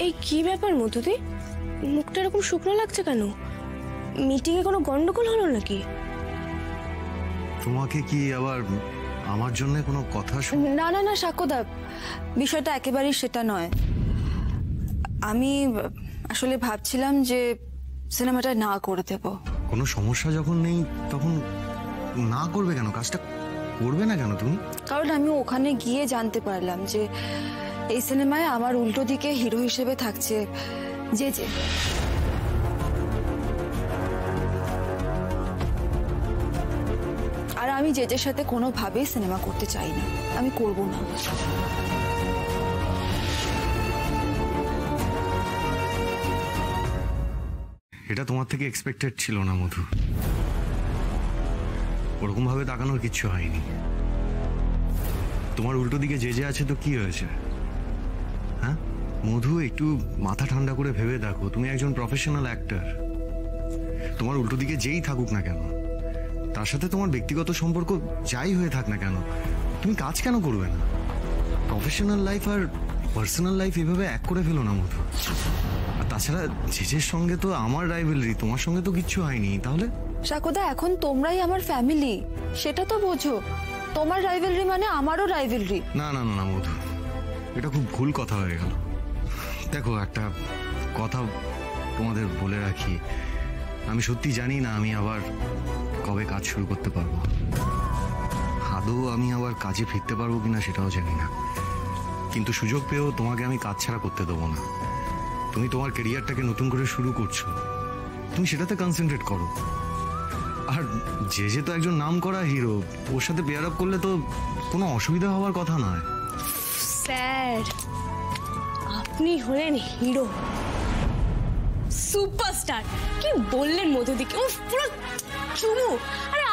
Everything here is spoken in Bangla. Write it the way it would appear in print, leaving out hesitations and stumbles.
এই কি ব্যাপার মধুদি, মুখটা এরকম শুকনো লাগছে কেন? মিটিং এ কোনো গন্ডগোল হলো নাকি? তোমাকে কি আবার আমার জন্য কোনো কথা? না না না সাক্ষ্যদা, বিষয়টা একেবারেই সেটা নয়। আমি আসলে ভাবছিলাম যে সিনেমাটা না করে দেব। কোনো সমস্যা যখন নেই তখন না করবে কেন? কাজটা করবে না কেন তুমি? কারণ আমি ওখানে গিয়ে জানতে পারলাম যে এই সিনেমায় আমার উল্টো দিকে হিরো হিসেবে থাকছে যে যে। আর আমি জেজের সাথে কোনোভাবেই সিনেমা করতে চাই না, আমি করব না। এটা তোমার থেকে এক্সপেক্টেড ছিল না মধু। ওরকম ভাবে তাকানোর কিচ্ছু হয়নি। তোমার উল্টো দিকে যে যে আছে তো কি হয়েছে? হ্যাঁ মধু, একটু মাথা ঠান্ডা করে ভেবে দেখো, তুমি একজন প্রফেশনাল অ্যাক্টর। তোমার উল্টো দিকে যেই থাকুক না কেন, তার সাথে তোমার ব্যক্তিগত সম্পর্ক যাই হয়ে থাক না কেন, তুমি কাজ কেন করবে না? প্রফেশনাল লাইফ আর পার্সোনাল লাইফ এভাবে এক করে ফেলো না মধু। আর তাছাড়া জেজের সঙ্গে তো আমার রাইভেলরি, তোমার সঙ্গে তো কিচ্ছু হয়নি। তাহলে সাকুদা, এখন তোমরাই আমার ফ্যামিলি, সেটা তো বোঝো। তোমার রাইভেলরি মানে আমারও রাইভেলরি। না না না মধু, এটা খুব ভুল কথা হয়ে গেল। দেখো, একটা কথা তোমাদের বলে রাখি, আমি সত্যি জানি না আমি আবার কবে কাজ শুরু করতে পারবো। আদৌ আমি আবার কাজে ফিরতে পারবো কিনা সেটাও জানি না, কিন্তু সুযোগ পেয়েও তোমাকে আমি কাজ ছাড়া করতে দেবো না। তুমি তোমার ক্যারিয়ারটাকে নতুন করে শুরু করছো, তুমি সেটাতে কনসেন্ট্রেট করো। আর যে যে তো একজন নাম করা হিরো, ওর সাথে পেয়ার আপ করলে তো কোনো অসুবিধা হওয়ার কথা নয়। স্যার, আপনি হলেন হিরো, সুপারস্টার। কি বললেন মধুদিকে, পুরো চুমু। আরে